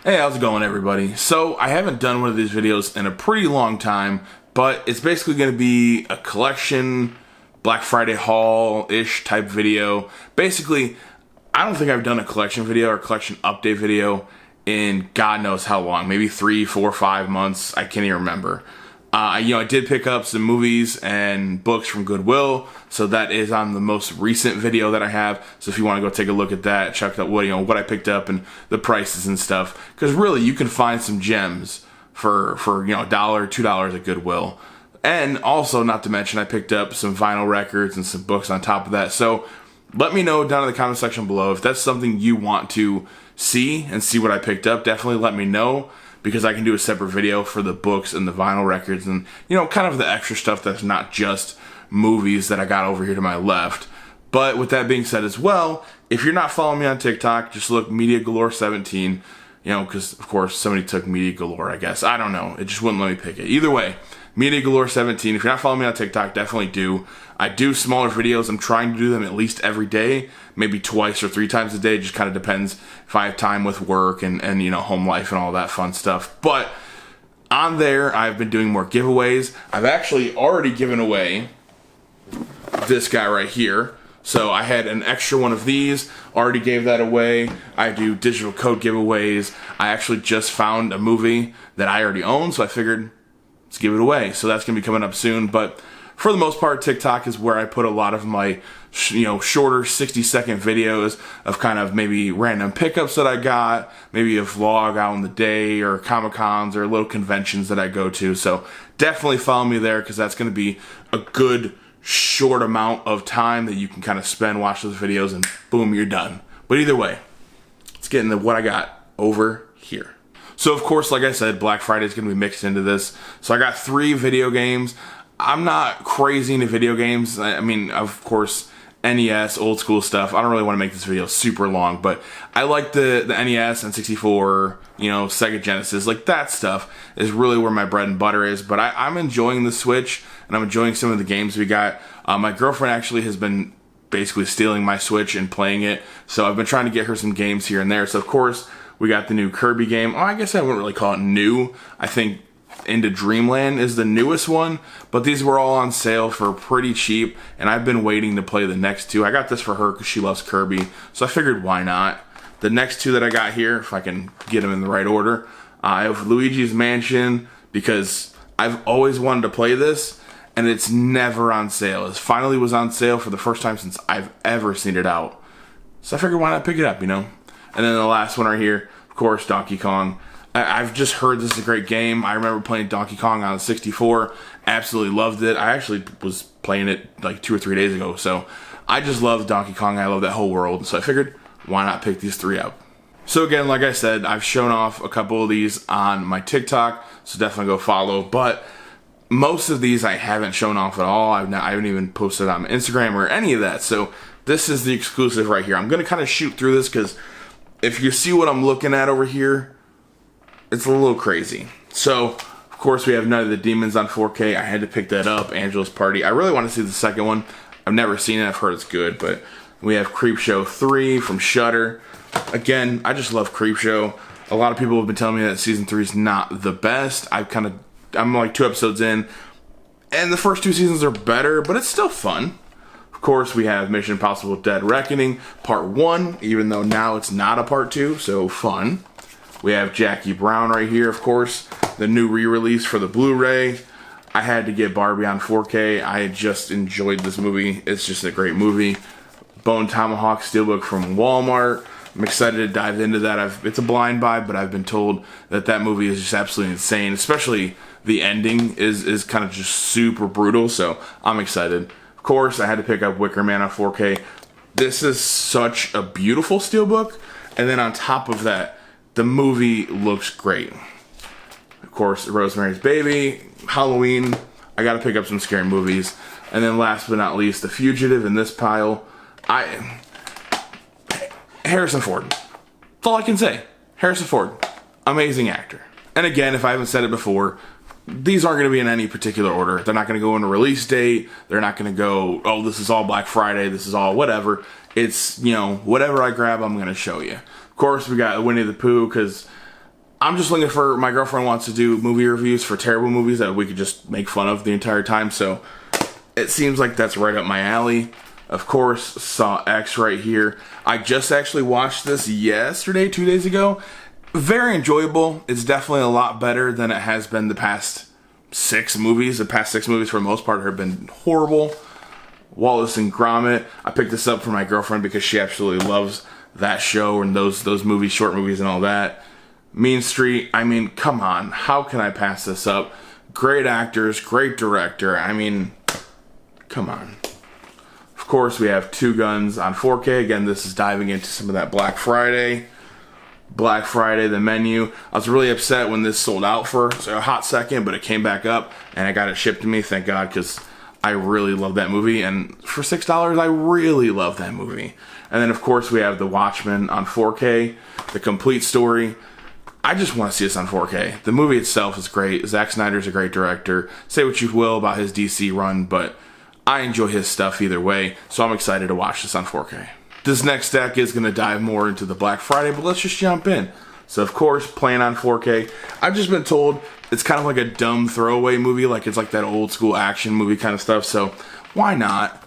Hey, how's it going, everybody? So I haven't done one of these videos in a pretty long time, but it's basically going to be a collection, Black Friday haul-ish type video. Basically, I don't think I've done a collection video or collection update video in God knows how long, maybe 3, 4, 5 months. I can't even remember. I did pick up some movies and books from Goodwill, so that is on the most recent video that I have. So if you want to go take a look at that, check out what I picked up and the prices and stuff, because really you can find some gems for $1, $2 at Goodwill. And also, not to mention, I picked up some vinyl records and some books on top of that. So let me know down in the comment section below if that's something you want to see and see what I picked up. Definitely let me know, because I can do a separate video for the books and the vinyl records and, kind of the extra stuff that's not just movies that I got over here to my left. But with that being said as well, if you're not following me on TikTok, just look Media Galore 17, because of course somebody took Media Galore, I guess. I don't know. It just wouldn't let me pick it. Either way, Media Galore 17. If you're not following me on TikTok, definitely do. I do smaller videos. I'm trying to do them at least every day, maybe twice or 3 times a day. Just kind of depends if I have time with work and home life and all that fun stuff. But on there, I've been doing more giveaways. I've actually already given away this guy right here. So I had an extra one of these, already gave that away. I do digital code giveaways. I actually just found a movie that I already own, so I figured let's give it away. So that's going to be coming up soon. But for the most part, TikTok is where I put a lot of my, shorter 60-second videos of kind of maybe random pickups that I got, maybe a vlog out in the day, or Comic-Cons or little conventions that I go to. So definitely follow me there, because that's going to be a good short amount of time that you can kind of spend watching those videos, and boom, you're done. But either way, let's get into what I got over here. So of course, like I said, Black Friday is going to be mixed into this. So I got 3 video games. I'm not crazy into video games. I mean, of course, NES, old school stuff. I don't really want to make this video super long, but I like the NES and 64, Sega Genesis. Like, that stuff is really where my bread and butter is. But I'm enjoying the Switch, and I'm enjoying some of the games we got. My girlfriend actually has been basically stealing my Switch and playing it, so I've been trying to get her some games here and there. So of course, we got the new Kirby game. Oh, I guess I wouldn't really call it new. I think Into Dreamland is the newest one, but these were all on sale for pretty cheap, and I've been waiting to play the next 2. I got this for her because she loves Kirby, so I figured why not. The next 2 that I got here, if I can get them in the right order, I have Luigi's Mansion, because I've always wanted to play this, and it's never on sale. It finally was on sale for the first time since I've ever seen it out. So I figured why not pick it up, And then the last one right here, of course, Donkey Kong. I've just heard this is a great game. I remember playing Donkey Kong on the 64. Absolutely loved it. I actually was playing it like 2 or 3 days ago. So I just love Donkey Kong. I love that whole world. So I figured, why not pick these 3 up? So again, like I said, I've shown off a couple of these on my TikTok. So definitely go follow. But most of these I haven't shown off at all. I haven't even posted on my Instagram or any of that. So this is the exclusive right here. I'm going to kind of shoot through this, because if you see what I'm looking at over here, it's a little crazy. So, of course, we have Night of the Demons on 4K. I had to pick that up. Angela's Party. I really want to see the second one. I've never seen it. I've heard it's good. But we have Creepshow 3 from Shudder. Again, I just love Creepshow. A lot of people have been telling me that season 3 is not the best. I'm like 2 episodes in, and the first 2 seasons are better, but it's still fun. Of course, we have Mission Impossible Dead Reckoning Part 1, even though now it's not a Part 2, so fun. We have Jackie Brown right here, of course, the new re-release for the Blu-ray. I had to get Barbie on 4K. I just enjoyed this movie. It's just a great movie. Bone Tomahawk Steelbook from Walmart. I'm excited to dive into that. It's a blind buy, but I've been told that movie is just absolutely insane. Especially the ending is kind of just super brutal, so I'm excited. Of course, I had to pick up Wicker Man on 4K. This is such a beautiful Steelbook, and then on top of that, the movie looks great. Of course, Rosemary's Baby, Halloween. I got to pick up some scary movies. And then last but not least, The Fugitive in this pile. Harrison Ford. That's all I can say. Harrison Ford. Amazing actor. And again, if I haven't said it before, these aren't going to be in any particular order. They're not going to go in a release date. They're not going to go, oh, this is all Black Friday. This is all whatever. It's, whatever I grab, I'm going to show you. Of course, we got Winnie the Pooh, because I'm just looking for, my girlfriend wants to do movie reviews for terrible movies that we could just make fun of the entire time, so it seems like that's right up my alley. Of course, Saw X right here. I just actually watched this yesterday, 2 days ago. Very enjoyable. It's definitely a lot better than it has been the past 6 movies. The past 6 movies, for the most part, have been horrible. Wallace and Gromit. I picked this up for my girlfriend because she absolutely loves that show and those movies, short movies and all that. Mean Street, I mean, come on. How can I pass this up? Great actors, great director. I mean, come on. Of course, we have Two Guns on 4K. Again, this is diving into some of that Black Friday. Black Friday, the menu. I was really upset when this sold out for a hot second, but it came back up and I got it shipped to me, thank God, because I really love that movie. And for $6, I really love that movie. And then, of course, we have The Watchmen on 4K, the complete story. I just want to see this on 4K. The movie itself is great. Zack Snyder's a great director. Say what you will about his DC run, but I enjoy his stuff either way, so I'm excited to watch this on 4K. This next deck is going to dive more into the Black Friday, but let's just jump in. So, of course, playing on 4K. I've just been told it's kind of like a dumb throwaway movie, like it's like that old school action movie kind of stuff, so why not?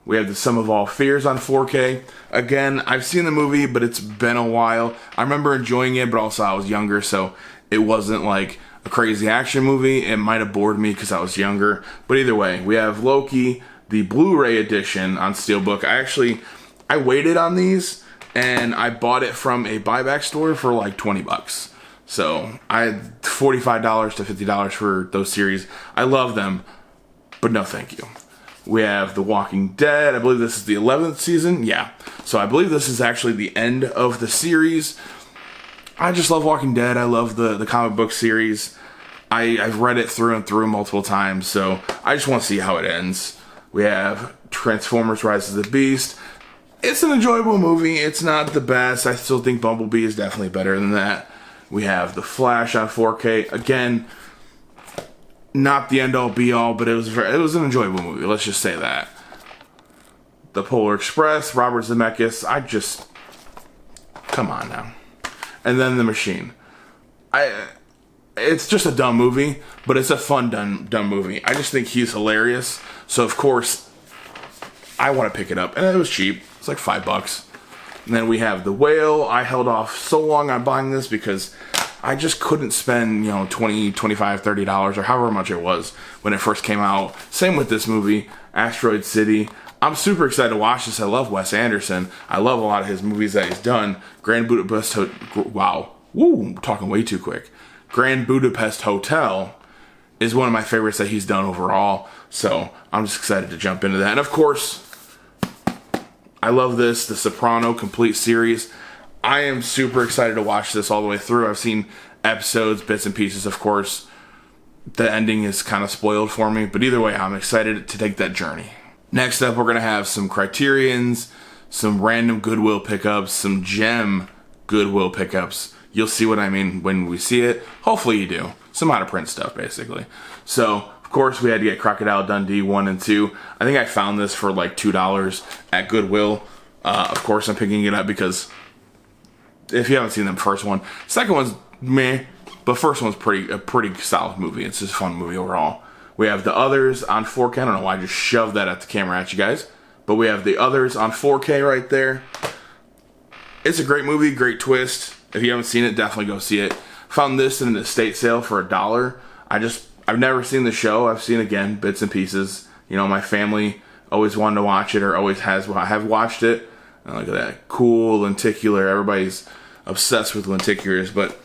We have The Sum of All Fears on 4K. Again, I've seen the movie, but it's been a while. I remember enjoying it, but also I was younger, so it wasn't like a crazy action movie. It might have bored me because I was younger. But either way, we have Loki, the Blu-ray edition on Steelbook. I waited on these, and I bought it from a buyback store for like 20 bucks. So I had $45 to $50 for those series. I love them, but no thank you. We have The Walking Dead. I believe this is the 11th season. Yeah. So I believe this is actually the end of the series. I just love Walking Dead. I love the comic book series. I've read it through and through multiple times, so I just want to see how it ends. We have Transformers Rise of the Beast. It's an enjoyable movie. It's not the best. I still think Bumblebee is definitely better than that. We have The Flash on 4K. Again, not the end-all be-all, but it was an enjoyable movie. Let's just say that. The Polar Express, Robert Zemeckis. Come on now. And then The Machine. It's just a dumb movie, but it's a fun dumb movie. I just think he's hilarious. So of course, I want to pick it up, and it was cheap. It's like $5. And then we have The Whale. I held off so long on buying this because I just couldn't spend, $20, $25, $30 or however much it was when it first came out. Same with this movie, Asteroid City. I'm super excited to watch this. I love Wes Anderson. I love a lot of his movies that he's done. Grand Budapest wow. Woo, I'm talking way too quick. Grand Budapest Hotel is one of my favorites that he's done overall. So I'm just excited to jump into that. And of course, I love this, The Soprano complete series. I am super excited to watch this all the way through. I've seen episodes, bits and pieces, of course. The ending is kind of spoiled for me, but either way, I'm excited to take that journey. Next up, we're going to have some Criterions, some random Goodwill pickups, some gem Goodwill pickups. You'll see what I mean when we see it. Hopefully you do. Some out-of-print stuff, basically. So, of course, we had to get Crocodile Dundee 1 and 2. I think I found this for like $2 at Goodwill. Of course, I'm picking it up because if you haven't seen the first one, second one's meh, but first one's a pretty solid movie. It's just a fun movie overall. We have The Others on 4K. I don't know why I just shoved that at the camera at you guys, but we have The Others on 4K right there. It's a great movie, great twist. If you haven't seen it, definitely go see it. Found this in an estate sale for $1. I've never seen the show. I've seen, again, bits and pieces. My family always wanted to watch it or always have watched it. And look at that. Cool lenticular. Everybody's obsessed with lenticulars. But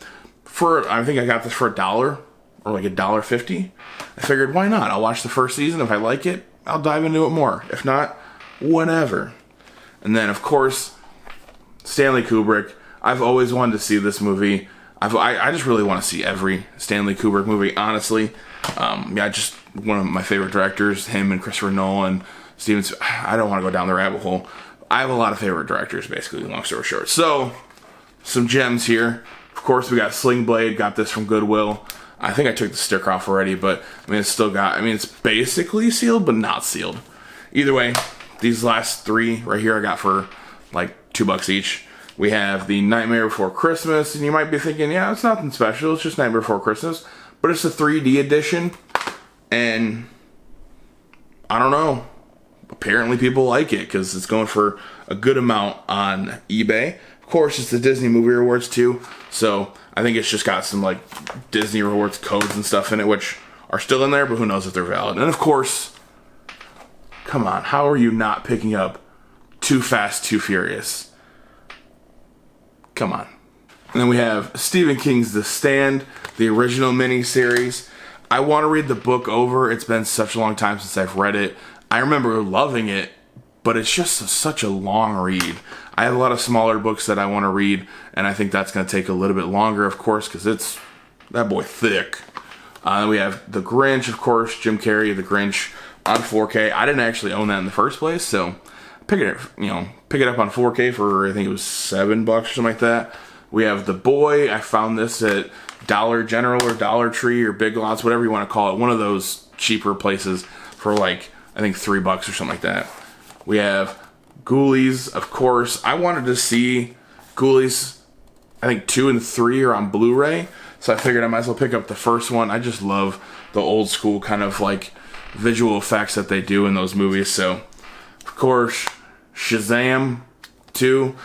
I think I got this for $1 or like $1.50. I figured, why not? I'll watch the first season. If I like it, I'll dive into it more. If not, whatever. And then, of course, Stanley Kubrick. I've always wanted to see this movie. I just really want to see every Stanley Kubrick movie, honestly. Just one of my favorite directors, him and Christopher Nolan, Steven. I don't want to go down the rabbit hole. I have a lot of favorite directors, basically, long story short. So, some gems here. Of course, we got Sling Blade. Got this from Goodwill. I think I took the sticker off already, but, it's basically sealed, but not sealed. Either way, these last three right here I got for, like, $2 each. We have the Nightmare Before Christmas, and you might be thinking, yeah, it's nothing special, it's just Nightmare Before Christmas, but it's a 3D edition, and I don't know, apparently people like it, because it's going for a good amount on eBay. Of course, it's the Disney Movie Rewards too, so I think it's just got some like Disney Rewards codes and stuff in it, which are still in there, but who knows if they're valid. And of course, come on, how are you not picking up Too Fast, Too Furious? Come on. And then we have Stephen King's The Stand, the original miniseries. I want to read the book over. It's been such a long time since I've read it. I remember loving it, but it's just such a long read. I have a lot of smaller books that I want to read, and I think that's going to take a little bit longer, of course, because it's that boy thick. We have The Grinch, of course, Jim Carrey, The Grinch on 4K. I didn't actually own that in the first place, so pick it up on 4K for, I think it was $7 or something like that. We have The Boy. I found this at Dollar General or Dollar Tree or Big Lots, whatever you want to call it. One of those cheaper places for like, I think $3 or something like that. We have Ghoulies, of course. I wanted to see Ghoulies, I think 2 and 3 are on Blu-ray, so I figured I might as well pick up the first one. I just love the old school kind of like visual effects that they do in those movies. So, of course, Shazam 2.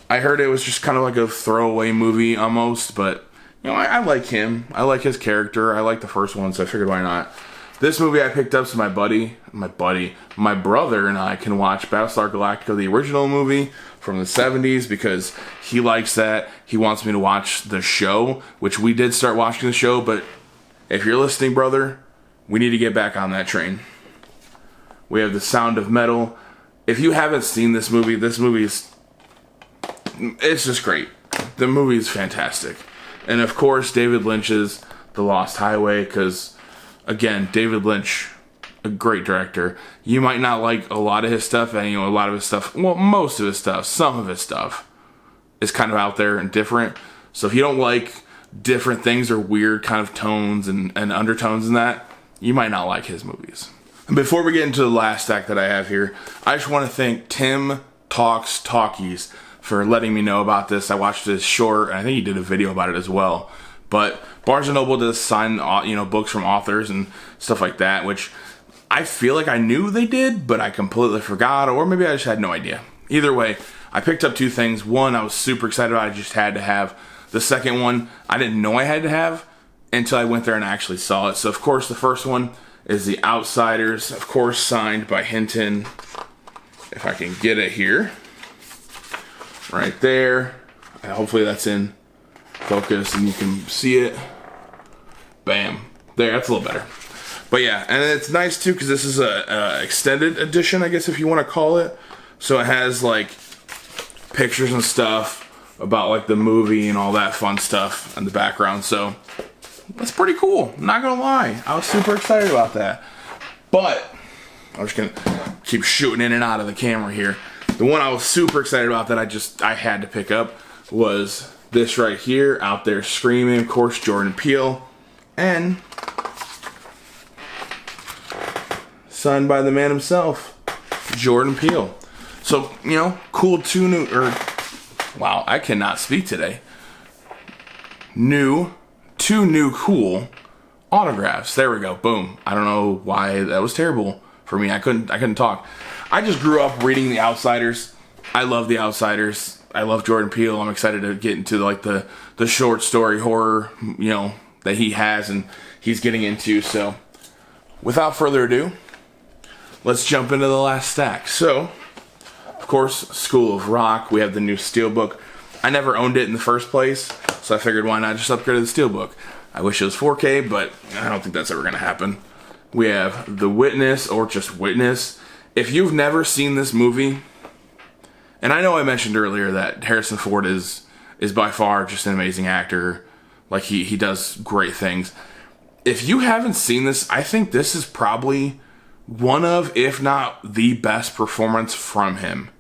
I heard it was just kind of like a throwaway movie almost, but you know, I like him. I like his character. I like the first one, so I figured why not. This movie I picked up so my brother and I can watch Battlestar Galactica, the original movie from the 70s, because he likes that. He wants me to watch the show, which we did start watching the show, but if you're listening, brother, we need to get back on that train. We have The Sound of Metal. If you haven't seen this movie it's just great. The movie is fantastic. And of course, David Lynch's The Lost Highway, because again, David Lynch, a great director. You might not like a lot of his stuff, and a lot of his stuff, well, most of his stuff, some of his stuff is kind of out there and different. So if you don't like different things or weird kind of tones and undertones in that, you might not like his movies. And before we get into the last stack that I have here, I just want to thank Tim Talks Talkies for letting me know about this. I watched this short, and I think he did a video about it as well. But Barnes & Noble does sign, books from authors and stuff like that, which I feel like I knew they did, but I completely forgot, or maybe I just had no idea. Either way, I picked up 2 things. One, I was super excited about. I just had to have. The second one, I didn't know I had to have until I went there and actually saw it. So, of course, the first one is The Outsiders, of course, signed by Hinton. If I can get it here. Right there. Hopefully that's in focus and you can see it. Bam. There, that's a little better. But yeah, and it's nice too because this is a extended edition, I guess if you want to call it. So it has like pictures and stuff about like the movie and all that fun stuff in the background. So that's pretty cool. I'm not gonna lie, I was super excited about that. But I'm just gonna keep shooting in and out of the camera here. The one I was super excited about that I had to pick up was this right here, Out There Screaming, of course, Jordan Peele, and signed by the man himself, Jordan Peele. So, cool wow, I cannot speak today. Two new cool autographs. There we go, boom. I don't know why that was terrible for me. I couldn't talk. I just grew up reading The Outsiders. I love The Outsiders. I love Jordan Peele. I'm excited to get into like the short story horror, that he has and he's getting into. So, without further ado, let's jump into the last stack. So, of course, School of Rock. We have the new Steelbook. I never owned it in the first place, so I figured why not just upgrade to the Steelbook. I wish it was 4K, but I don't think that's ever going to happen. We have The Witness, or just Witness. If you've never seen this movie, and I know I mentioned earlier that Harrison Ford is by far just an amazing actor. Like, he does great things. If you haven't seen this, I think this is probably one of, if not the best performance from him.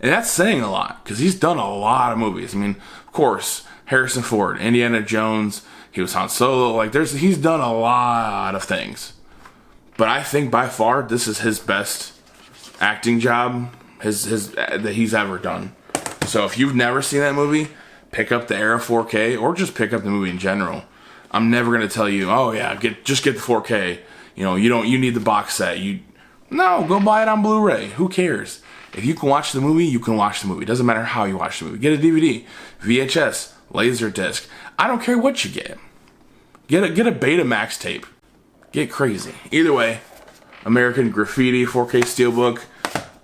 And that's saying a lot, because he's done a lot of movies. I mean, of course, Harrison Ford, Indiana Jones, he was Han Solo. Like, he's done a lot of things. But I think by far, this is his best acting job that he's ever done. So if you've never seen that movie, pick up the Era 4K or just pick up the movie in general. I'm never going to tell you, oh yeah, just get the 4K. You need the box set. No, go buy it on Blu-ray. Who cares? If you can watch the movie, you can watch the movie. It doesn't matter how you watch the movie. Get a DVD, VHS, Laserdisc. I don't care what you get. Get a Betamax tape. Get crazy. Either way, American Graffiti 4K Steelbook.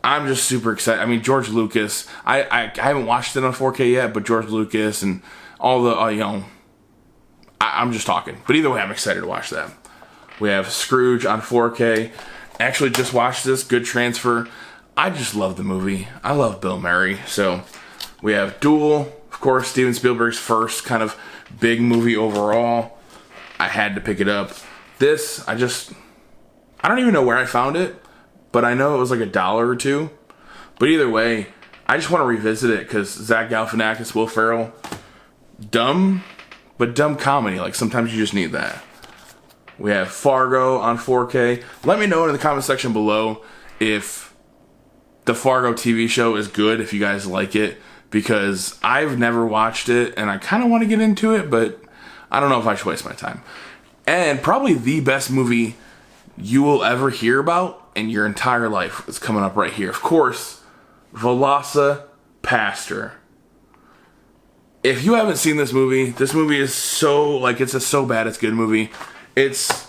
I'm just super excited. I mean, George Lucas. I haven't watched it on 4K yet, but George Lucas and all the I'm just talking. But either way, I'm excited to watch that. We have Scrooge on 4K. Actually, just watched this. Good transfer. I just love the movie. I love Bill Murray. So we have Duel, of course, Steven Spielberg's first kind of big movie overall. I had to pick it up. This, I don't even know where I found it, but I know it was like $1 or $2. But either way, I just want to revisit it because Zach Galifianakis, Will Ferrell, dumb comedy. Like sometimes you just need that. We have Fargo on 4K. Let me know in the comment section below if the Fargo TV show is good, if you guys like it, because I've never watched it and I kind of want to get into it, but I don't know if I should waste my time. And probably the best movie you will ever hear about in your entire life is coming up right here. Of course, VelociPastor. If you haven't seen this movie is so, it's a so bad it's good movie. That's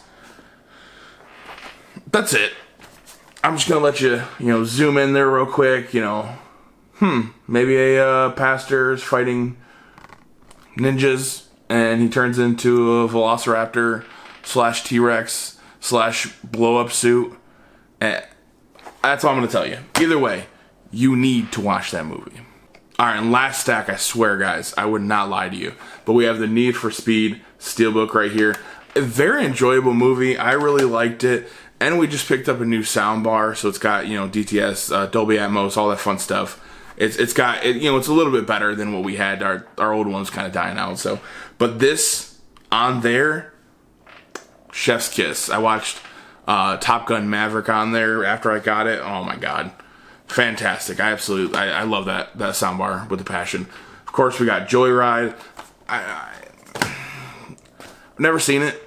it. I'm just gonna let you, zoom in there real quick, maybe a pastor's fighting ninjas and he turns into a velociraptor / T-Rex / blow up suit. And that's all I'm gonna tell you. Either way, you need to watch that movie. Alright, and last stack, I swear guys, I would not lie to you. But we have the Need for Speed Steelbook right here. A very enjoyable movie. I really liked it. And we just picked up a new soundbar, so it's got, DTS, Dolby Atmos, all that fun stuff. It's got, it's a little bit better than what we had. Our old one's kind of dying out, so. But this, on there, chef's kiss. I watched Top Gun Maverick on there after I got it. Oh my god. Fantastic. I love that soundbar with a passion. Of course, we got Joyride. I've never seen it,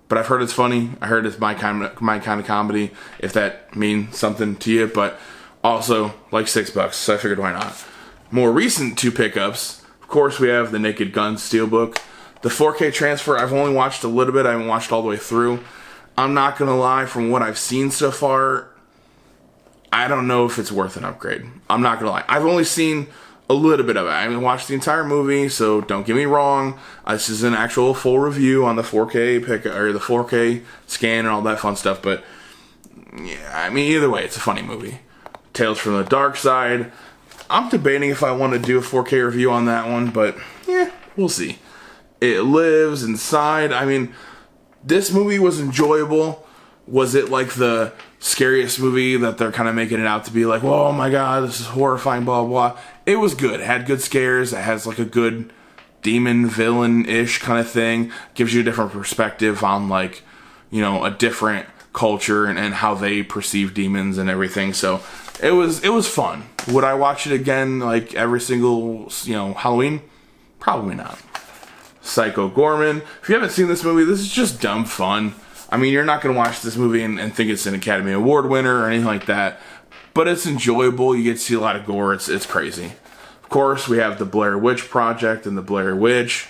but I've heard it's funny. I heard it's my kind of comedy, if that means something to you. But also, like $6, so I figured why not. More recent 2 pickups. Of course, we have the Naked Gun Steelbook. The 4K transfer, I've only watched a little bit. I haven't watched all the way through. I'm not going to lie, from what I've seen so far, I don't know if it's worth an upgrade. I'm not going to lie. I've only seen a little bit of it. I haven't watched the entire movie, so don't get me wrong. This is an actual full review on the 4K the 4K scan and all that fun stuff. But yeah, I mean, either way, it's a funny movie. Tales from the Dark Side. I'm debating if I want to do a 4K review on that one, but yeah, we'll see. It Lives Inside. I mean, this movie was enjoyable. Was it like the scariest movie that they're kind of making it out to be, like, oh my god, this is horrifying, blah, blah, blah? It was good. It had good scares. It has like a good demon villain-ish kind of thing. Gives you a different perspective on, like, a different culture and how they perceive demons and everything. So it was fun. Would I watch it again, like, every single, Halloween? Probably not. Psycho Gorman. If you haven't seen this movie, this is just dumb fun. I mean, you're not going to watch this movie and think it's an Academy Award winner or anything like that. But it's enjoyable. You get to see a lot of gore. It's crazy. Of course, we have the Blair Witch Project and the Blair Witch.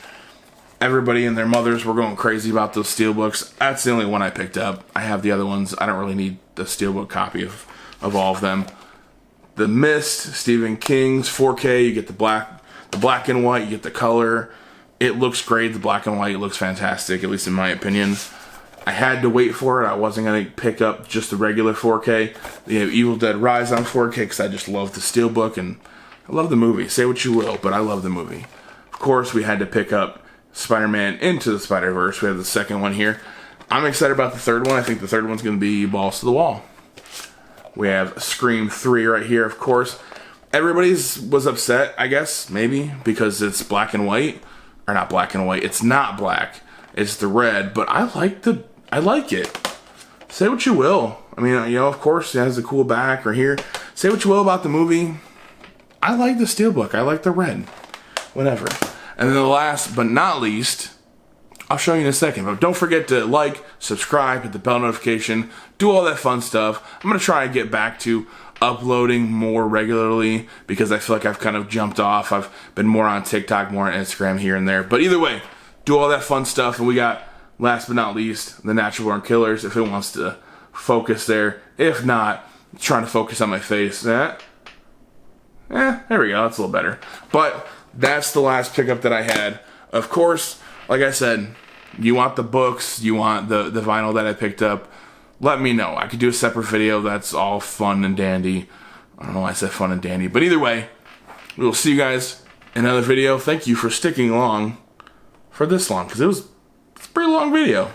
Everybody and their mothers were going crazy about those steelbooks. That's the only one I picked up. I have the other ones. I don't really need the steelbook copy of all of them. The Mist, Stephen King's 4K. You get the black and white. You get the color. It looks great. The black and white looks fantastic, at least in my opinion. I had to wait for it. I wasn't going to pick up just the regular 4K. You have Evil Dead Rise on 4K because I just love the Steelbook and I love the movie. Say what you will, but I love the movie. Of course, we had to pick up Spider-Man Into the Spider-Verse. We have the second one here. I'm excited about the third one. I think the third one's going to be balls to the wall. We have Scream 3 right here, of course. Everybody's was upset, I guess, maybe, because it's black and white. Or not black and white. It's not black. It's the red, but I like it. Say what you will. I mean, of course, it has a cool back right here. Say what you will about the movie. I like the Steelbook. I like the red. Whatever. And then the last but not least, I'll show you in a second. But don't forget to like, subscribe, hit the bell notification, do all that fun stuff. I'm going to try and get back to uploading more regularly because I feel like I've kind of jumped off. I've been more on TikTok, more on Instagram here and there. But either way, do all that fun stuff. And we got, last but not least, the Natural Born Killers, if it wants to focus there. If not, I'm trying to focus on my face. There we go. That's a little better. But that's the last pickup that I had. Of course, like I said, you want the books, you want the vinyl that I picked up, let me know. I could do a separate video that's all fun and dandy. I don't know why I said fun and dandy. But either way, we will see you guys in another video. Thank you for sticking along for this long, because it's a pretty long video.